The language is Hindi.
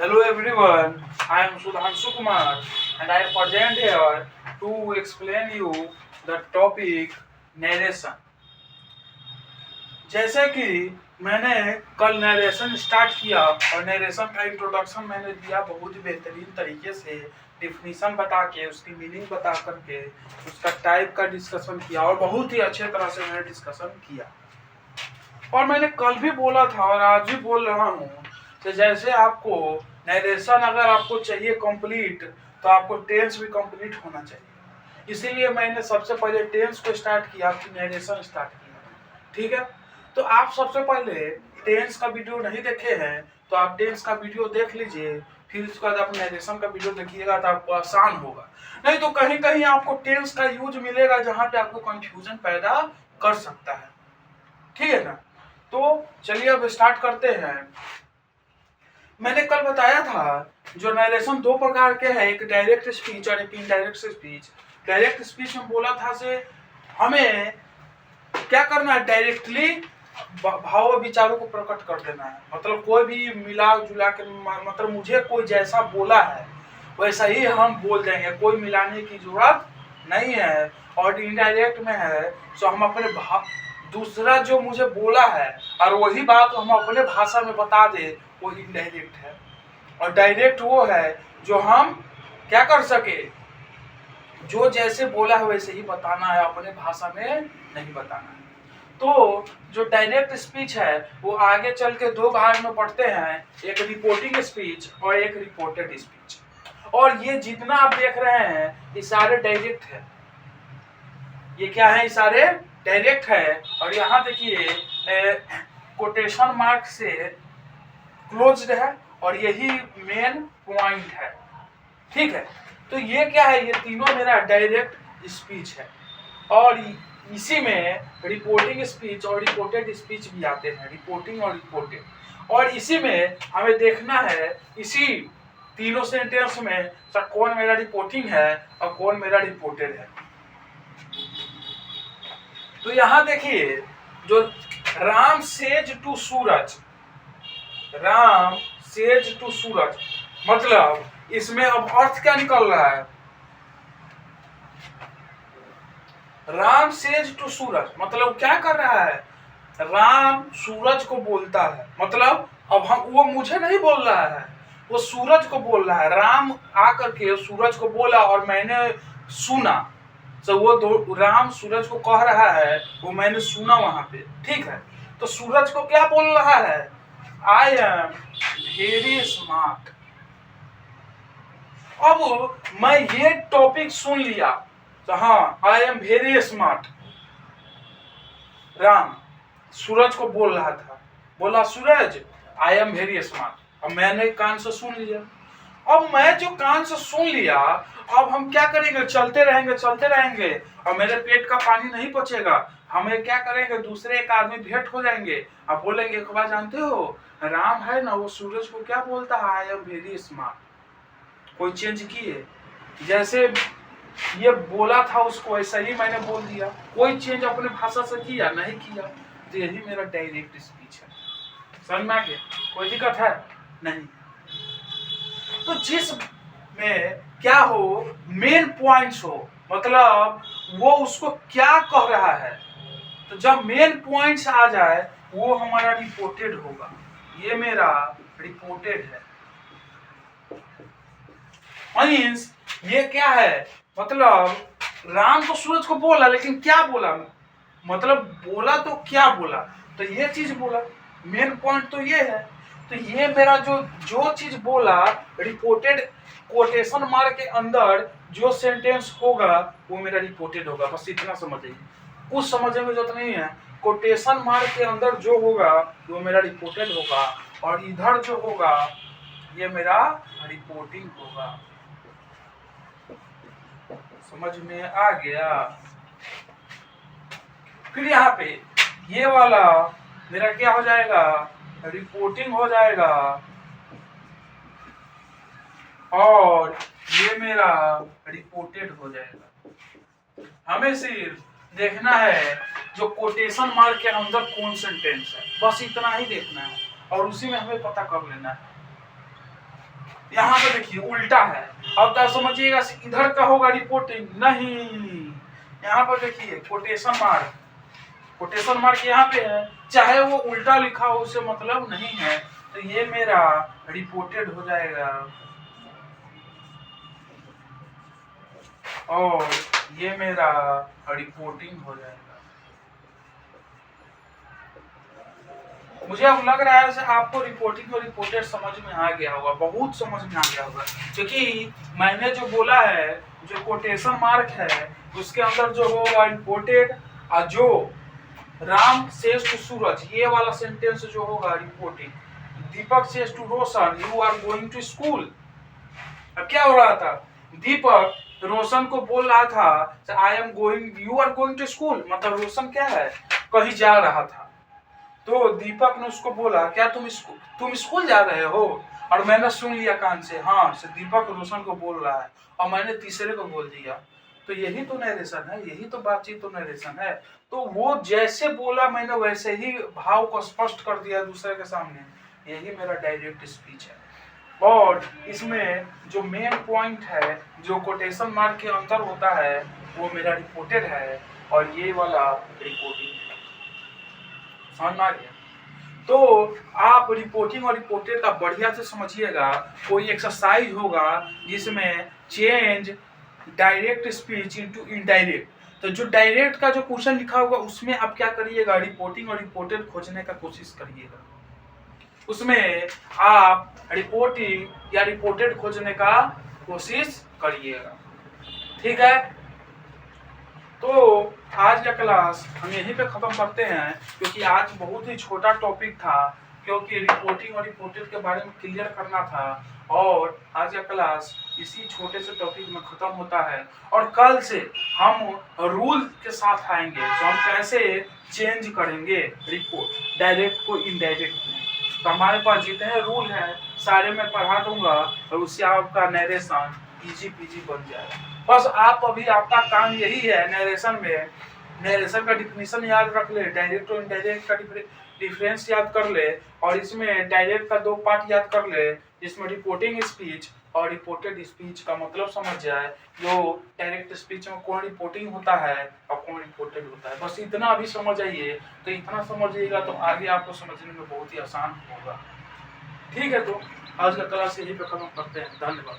Hello everyone, I am Sudhanshu Kumar and I present here to explain you the topic narration. जैसे कि मैंने कल नरेशन स्टार्ट किया और नरेशन का इंट्रोडक्शन मैंने दिया बहुत ही बेहतरीन तरीके से, डिफिनीशन बता के, उसकी मीनिंग बता करके, उसका टाइप का डिस्कशन किया और बहुत ही अच्छे तरह से मैंने डिस्कशन किया। और मैंने कल भी बोला था और आज भी बोल रहा हूँ कि जैसे आपको नरेशन अगर आपको चाहिए कंप्लीट तो आपको टेंस भी कंप्लीट होना चाहिए। इसीलिए मैंने सबसे पहले टेंस को स्टार्ट किया, फिर नरेशन स्टार्ट किया। ठीक है, तो आप सबसे पहले टेंस का वीडियो नहीं देखे हैं तो आप टेंस का वीडियो देख लीजिए, फिर उसके बाद आप नरेशन का वीडियो देखिएगा तो आपको आसान होगा। नहीं तो कहीं कहीं आपको टेंस का यूज मिलेगा जहाँ पे आपको कंफ्यूजन पैदा कर सकता है। ठीक है ना, तो चलिए अब स्टार्ट करते हैं। मैंने कल बताया था जो नरेशन दो प्रकार के हैं, एक डायरेक्ट स्पीच और एक इनडायरेक्ट स्पीच। डायरेक्ट स्पीच में बोला था से हमें क्या करना है, डायरेक्टली भाव विचारों को प्रकट कर देना है। मतलब कोई भी मिला जुला के, मतलब मुझे कोई जैसा बोला है वैसा ही हम बोल देंगे, कोई मिलाने की जरूरत नहीं है। और इनडायरेक्ट में है तो हम अपने दूसरा जो मुझे बोला है और वही बात हम अपने भाषा में बता दे, वो इनडायरेक्ट है। और डायरेक्ट वो है जो हम क्या कर सके, जो जैसे बोला है वैसे ही बताना है, अपने भाषा में नहीं बताना है। तो जो डायरेक्ट स्पीच है वो आगे चल के दो भाग में पढ़ते हैं, एक रिपोर्टिंग स्पीच और एक रिपोर्टेड स्पीच। और ये जितना आप देख रहे हैं ये सारे डायरेक्ट है। ये क्या है, ये सारे डायरेक्ट है। और यहाँ देखिए कोटेशन मार्क से क्लोज्ड है और यही मेन पॉइंट है। ठीक है, तो ये क्या है, ये तीनों मेरा डायरेक्ट स्पीच है। और इसी में रिपोर्टिंग स्पीच और रिपोर्टेड स्पीच भी आते हैं, रिपोर्टिंग और रिपोर्टेड। और इसी में हमें देखना है, इसी तीनों सेंटेंस में कौन मेरा रिपोर्टिंग है और कौन मेरा रिपोर्टेड है। तो यहाँ देखिए, जो Ram says to Suraj, Ram says to Suraj, मतलब इसमें अब अर्थ क्या निकल रहा है, राम सेज टू सूरज मतलब क्या कर रहा है, राम सूरज को बोलता है। मतलब अब हम, वो मुझे नहीं बोल रहा है, वो सूरज को बोल रहा है। राम आकर के सूरज को बोला और मैंने सुना। तो वो दो राम सूरज को कह रहा है, वो मैंने सुना वहां पे। ठीक है, तो सूरज को क्या बोल रहा है, आई एम वेरी स्मार्ट। अब मैं ये टॉपिक सुन लिया तो हाँ, I am very smart, Ram Suraj को बोल रहा था, बोला Suraj I am very smart. अब मैंने कान से सुन लिया। अब मैं जो कान से सुन लिया, अब हम क्या करेंगे, चलते रहेंगे चलते रहेंगे और मेरे पेट का पानी नहीं पचेगा। हमें क्या करेंगे, दूसरे एक आदमी भेंट हो जाएंगे, अब बोलेंगे एक बार जानते हो राम है ना, वो सूरज को क्या बोलता है, आई एम वेरी स्मार्ट। कोई चेंज किए, जैसे ये बोला था उसको ऐसा ही मैंने बोल दिया, कोई चेंज अपने भाषा से किया नहीं किया। तो यही मेरा डायरेक्ट स्पीच है। समझ में आ गया, कोई दिक्कत है नहीं। तो जिस में क्या हो, मेन पॉइंट्स हो, मतलब वो उसको क्या कह रहा है, तो जब मेन पॉइंट्स आ जाए वो हमारा रिपोर्टेड होगा। ये मेरा रिपोर्टेड है। मींस ये क्या है, मतलब राम तो सूरज को बोला लेकिन क्या बोला, मतलब बोला तो क्या बोला, तो ये चीज बोला। मेन पॉइंट तो ये है। तो ये मेरा जो जो चीज बोला, रिपोर्टेड कोटेशन मार्क के अंदर जो सेंटेंस होगा वो मेरा रिपोर्टेड होगा। बस इतना समझिए, कुछ समझने की जरूरत नहीं है। कोटेशन मार्क के अंदर जो होगा वो मेरा रिपोर्टेड होगा और इधर जो होगा ये मेरा रिपोर्टिंग होगा। समझ में आ गया। फिर यहाँ पे ये वाला मेरा क्या हो जाएगा, रिपोर्टिंग हो जाएगा। और ये मेरा रिपोर्टेड हो जाएगा। हमें सिर्फ देखना है जो कोटेशन मार्क के अंदर कौन सेंटेंस है, बस इतना ही देखना है और उसी में हमें पता कर लेना है। यहाँ पे देखिए उल्टा है। अब तो समझिएगा इधर का होगा रिपोर्टिंग, नहीं, यहाँ पर देखिए कोटेशन मार्क यहाँ पे है, चाहे वो उल्टा लिखा हो उससे मतलब नहीं है। तो ये मेरा रिपोर्टेड हो जाएगा और ये मेरा रिपोर्टिंग हो जाएगा। मुझे अब लग रहा है आपको रिपोर्टिंग और रिपोर्टेड समझ में आ गया होगा, बहुत समझ में आ गया होगा, क्योंकि मैंने जो बोला है जो कोटेशन मार्क है उसके अंदर जो होगा रिपोर्टेड, और जो राम सेज टू सूरज ये वाला सेंटेंस जो होगा reporting, Deepak says to Roshan you are going to school. अब क्या हो रहा था, दीपक रोशन को बोल रहा था I am going, you are going to school, मतलब रोशन क्या है कहीं जा रहा था। तो दीपक ने उसको बोला क्या तुम स्कूल जा रहे हो, और मैंने सुन लिया कान से, हाँ से दीपक रोशन को बोल रहा है और मैंने तीसरे को बोल दिया। तो यही तो नरेशन है, यही तो बातचीत तो नरेशन है। तो वो जैसे बोला मैंने वैसे ही भाव को स्पष्ट कर दिया दूसरे के सामने, यही मेरा डायरेक्ट स्पीच है। और इसमें जो मेन पॉइंट है जो कोटेशन मार्क के अंदर होता है वो मेरा रिपोर्टेड है और ये वाला रिपोर्टिंग है। समझ में आ गया? तो आप रिपोर्टिंग और रिपोर्टेड का बढ़िया से समझिएगा। कोई एक्सरसाइज होगा जिसमें change direct speech into indirect, तो जो डायरेक्ट का जो क्वेश्चन लिखा होगा उसमें आप क्या करिएगा, रिपोर्टिंग और रिपोर्टेड खोजने का कोशिश करिएगा। उसमें आप रिपोर्टिंग या रिपोर्टेड खोजने का कोशिश करिएगा, ठीक है। तो आज का क्लास हम यहीं पे खत्म करते हैं, क्योंकि आज बहुत ही छोटा टॉपिक था, क्योंकि रिपोर्टिंग और रिपोर्टेड के बारे में क्लियर करना था। और आज का क्लास इसी छोटे से टॉपिक में खत्म होता है और कल से हम रूल के साथ आएंगे, तो हम कैसे चेंज करेंगे रिपोर्ट डायरेक्ट को इनडायरेक्ट में। तो हमारे पास जितने रूल हैं सारे मैं पढ़ा दूंगा और उससे आपका नरेशन इजी पीजी बन जाएगा। बस आप अभी आपका काम यही है नरेशन में, नरेशन का डिफिनीशन याद रख ले, डायरेक्ट और इनडायरेक्ट का डिफरेंस याद कर ले, और इसमें डायरेक्ट का 2 पार्ट याद कर ले, जिसमें रिपोर्टिंग स्पीच और रिपोर्टेड स्पीच का मतलब समझ जाए। जो डायरेक्ट स्पीच में कौन रिपोर्टिंग होता है और कौन रिपोर्टेड होता है, बस इतना अभी समझ आइए। तो इतना समझिएगा तो आगे आपको समझने में बहुत ही आसान होगा, ठीक है। तो आज का क्लास यही पे खत्म करते हैं, धन्यवाद।